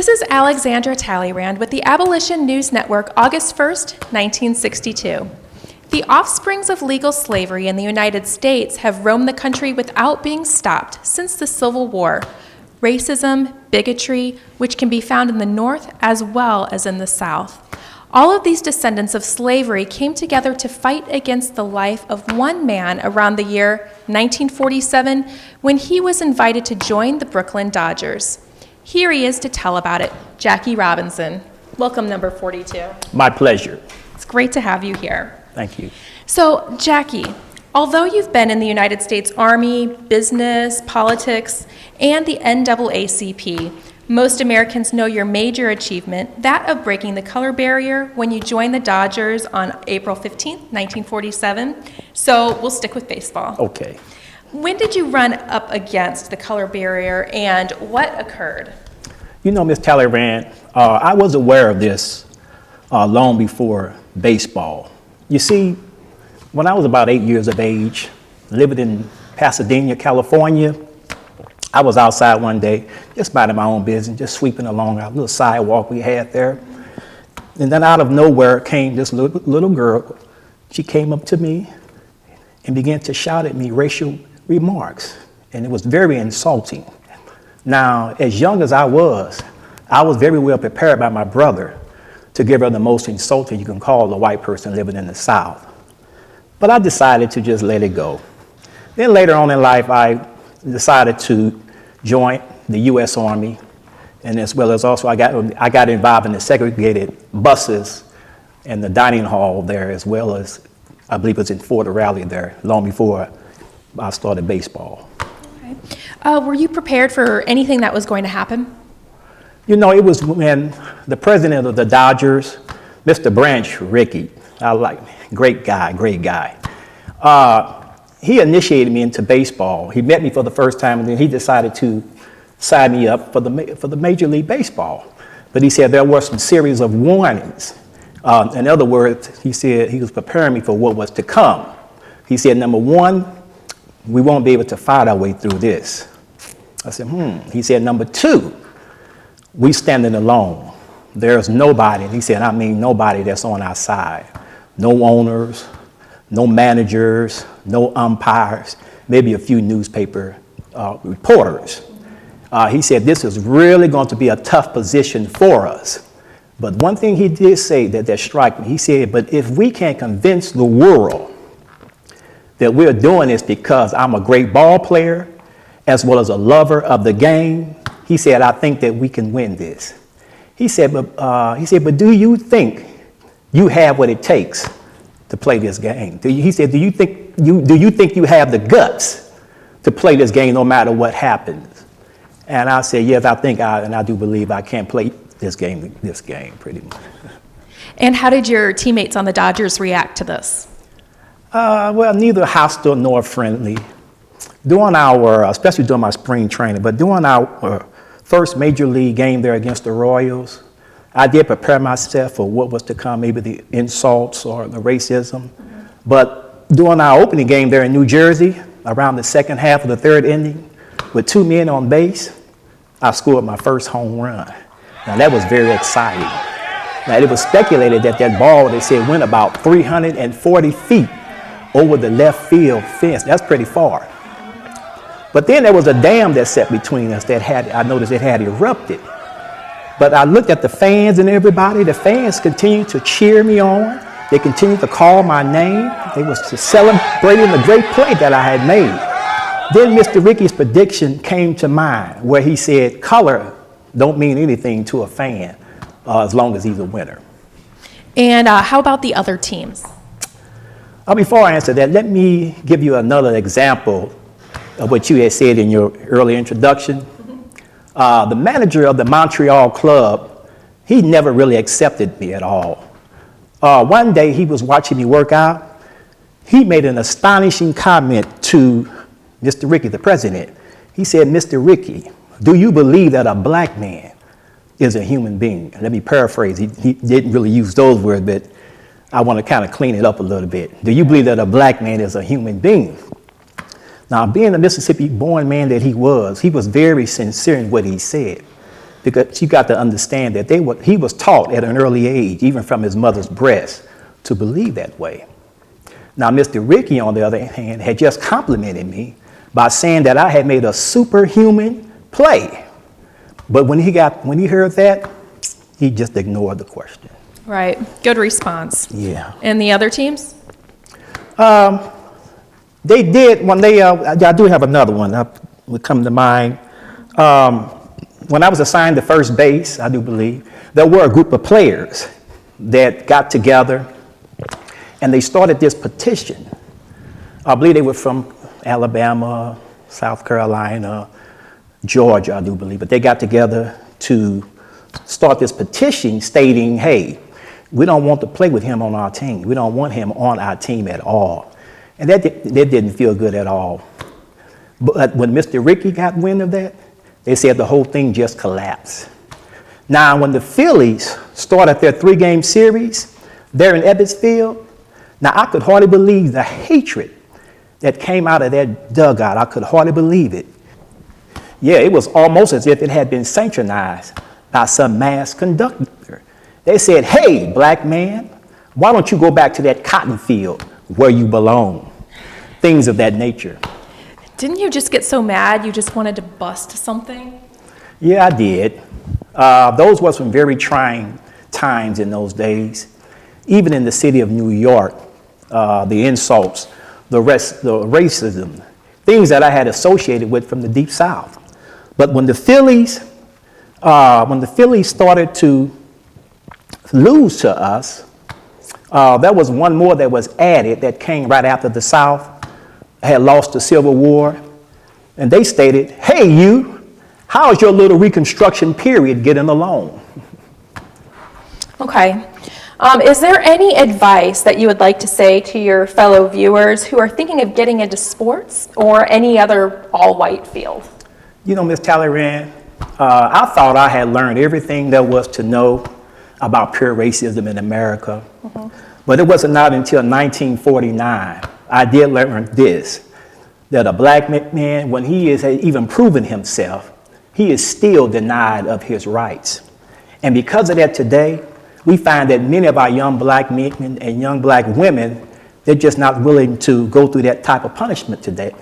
This is Alexandra Talleyrand with the Abolition News Network, August 1st, 1962. The offsprings of legal slavery in the United States have roamed the country without being stopped since the Civil War. Racism, bigotry, which can be found in the North as well as in the South. All of these descendants of slavery came together to fight against the life of one man around the year 1947 when he was invited to join the Brooklyn Dodgers. Here he is to tell about it, Jackie Robinson. Welcome, number 42. My pleasure. It's great to have you here. Thank you. So, Jackie, although you've been in the United States Army, business, politics, and the NAACP, most Americans know your major achievement, that of breaking the color barrier when you joined the Dodgers on April 15, 1947. So we'll stick with baseball. Okay. When did you run up against the color barrier and what occurred? You know, Ms. Talleyrand, I was aware of this long before baseball. You see, when I was about 8 years of age, living in Pasadena, California, I was outside one day, just minding my own business, just sweeping along our little sidewalk we had there. And then out of nowhere came this little girl. She came up to me and began to shout at me racial remarks, and it was very insulting. Now, as young as I was very well prepared by my brother to give her the most insulting you can call a white person living in the South. But I decided to just let it go. Then later on in life, I decided to join the U.S. Army, and as well as also I got involved in the segregated buses and the dining hall there, as well as I believe it was in Fort Raleigh there, long before I started baseball. Okay. Were you prepared for anything that was going to happen? You know, it was when the president of the Dodgers, Mr. Branch Rickey, great guy. He initiated me into baseball. He met me for the first time, and then he decided to sign me up for the Major League Baseball. But he said there were some series of warnings. In other words, he said he was preparing me for what was to come. He said, number one, we won't be able to fight our way through this. I said, He said, number two, we standing alone. There's nobody, and he said, I mean nobody that's on our side. No owners, no managers, no umpires, maybe a few newspaper reporters. He said, this is really going to be a tough position for us. But one thing he did say that struck me, he said, but if we can convince the world that we're doing this because I'm a great ball player, as well as a lover of the game, he said, I think that we can win this. He said, but do you think you have what it takes to play this game? He said, do you think you have the guts to play this game no matter what happens? And I said, yes, I do believe I can play this game pretty much. And how did your teammates on the Dodgers react to this? Well, neither hostile nor friendly. Especially during my spring training, but during our first major league game there against the Royals, I did prepare myself for what was to come, maybe the insults or the racism. But during our opening game there in New Jersey, around the second half of the third inning, with 2 men on base, I scored my first home run. Now that was very exciting. Now it was speculated that ball, they said, went about 340 feet over the left field fence. That's pretty far. But then there was a dam that sat between us I noticed it had erupted. But I looked at the fans and everybody. The fans continued to cheer me on. They continued to call my name. They was just celebrating the great play that I had made. Then Mr. Rickey's prediction came to mind, where he said, color don't mean anything to a fan as long as he's a winner. And how about the other teams? Before I answer that, let me give you another example of what you had said in your early introduction. The manager of the Montreal club, he never really accepted me at all. One day he was watching me work out. He made an astonishing comment to Mr. Rickey, the president. He said, Mr. Rickey, do you believe that a black man is a human being? Let me paraphrase. He didn't really use those words, but I want to kind of clean it up a little bit. Do you believe that a black man is a human being? Now, being a Mississippi-born man that he was very sincere in what he said. because you got to understand that he was taught at an early age, even from his mother's breast, to believe that way. Now, Mr. Ricky, on the other hand, had just complimented me by saying that I had made a superhuman play. But when he heard that, he just ignored the question. Right. Good response. Yeah. And the other teams? They did when they. I do have another one that would come to mind. When I was assigned to first base, I do believe there were a group of players that got together, and they started this petition. I believe they were from Alabama, South Carolina, Georgia, I do believe, but they got together to start this petition stating, hey, we don't want to play with him on our team. We don't want him on our team at all. And that didn't feel good at all. But when Mr. Ricky got wind of that, they said the whole thing just collapsed. Now, when the Phillies started their 3-game series there in Ebbetsfield, now I could hardly believe the hatred that came out of that dugout. I could hardly believe it. Yeah, it was almost as if it had been synchronized by some mass conductor. They said, hey, black man, why don't you go back to that cotton field where you belong? Things of that nature. Didn't you just get so mad you just wanted to bust something? Yeah, I did. Those were some very trying times in those days. Even in the city of New York, the insults, the racism, things that I had associated with from the Deep South. But when the Phillies started to lose to us, there was one more that was added that came right after the South had lost the Civil War. And they stated, hey, you, how's your little Reconstruction period getting along? Okay. Is there any advice that you would like to say to your fellow viewers who are thinking of getting into sports or any other all-white field? You know, Ms. Talleyrand, I thought I had learned everything there was to know about pure racism in America. Mm-hmm. But it wasn't not until 1949 I did learn this, that a black man, when he is even proven himself, he is still denied of his rights. And because of that today, we find that many of our young black men and young black women, they're just not willing to go through that type of punishment today.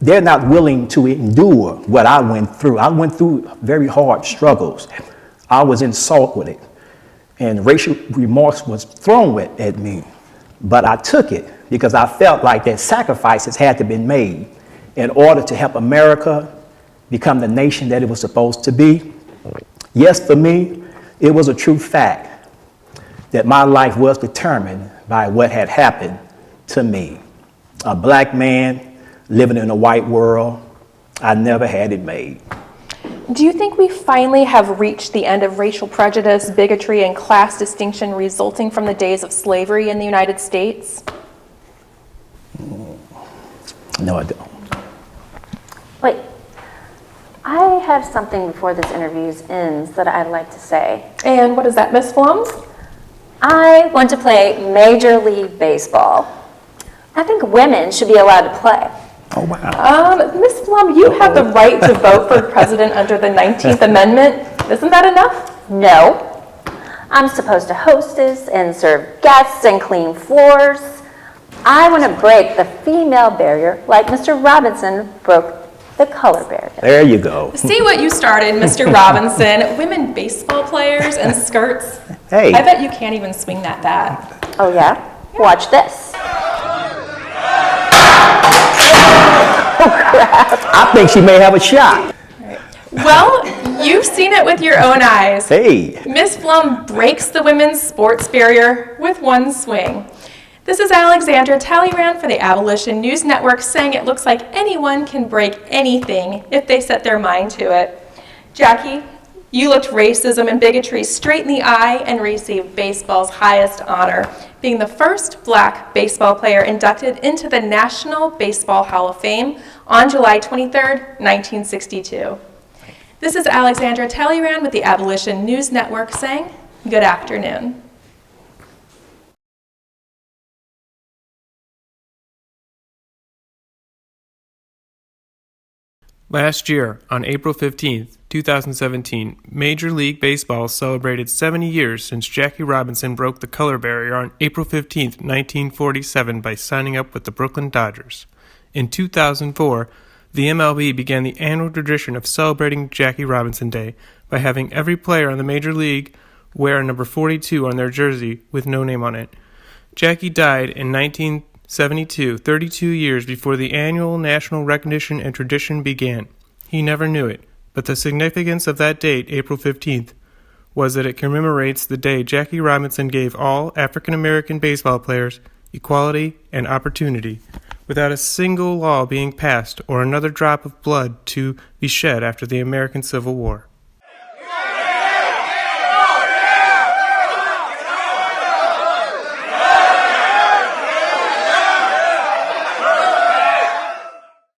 They're not willing to endure what I went through. I went through very hard struggles. I was insulted with it, and racial remorse was thrown at me. But I took it because I felt like that sacrifices had to be made in order to help America become the nation that it was supposed to be. Yes, for me, it was a true fact that my life was determined by what had happened to me. A black man living in a white world, I never had it made. Do you think we finally have reached the end of racial prejudice, bigotry, and class distinction resulting from the days of slavery in the United States? No, I don't. Wait, I have something before this interview ends that I'd like to say. And what is that, Miss Flums? I want to play Major League Baseball. I think women should be allowed to play. Oh, wow. Miss Flum, you have the right to vote for president under the 19th Amendment. Isn't that enough? No. I'm supposed to hostess and serve guests and clean floors. I want to break the female barrier like Mr. Robinson broke the color barrier. There you go. See what you started, Mr. Robinson. Women baseball players and skirts. Hey. I bet you can't even swing that bat. Oh, yeah? Watch this. I think she may have a shot. Well, you've seen it with your own eyes. Hey. Miss Flum breaks the women's sports barrier with one swing. This is Alexandra Talleyrand for the Abolition News Network saying it looks like anyone can break anything if they set their mind to it. Jackie, you looked racism and bigotry straight in the eye and received baseball's highest honor, being the first black baseball player inducted into the National Baseball Hall of Fame on July 23rd, 1962. This is Alexandra Talleyrand with the Abolition News Network saying good afternoon. Last year, on April 15, 2017, Major League Baseball celebrated 70 years since Jackie Robinson broke the color barrier on April 15, 1947 by signing up with the Brooklyn Dodgers. In 2004, the MLB began the annual tradition of celebrating Jackie Robinson Day by having every player on the Major League wear a number 42 on their jersey with no name on it. Jackie died in 1972, 32 years before the annual national recognition and tradition began. He never knew it, but the significance of that date, April 15th, was that it commemorates the day Jackie Robinson gave all African American baseball players equality and opportunity, without a single law being passed or another drop of blood to be shed after the American Civil War.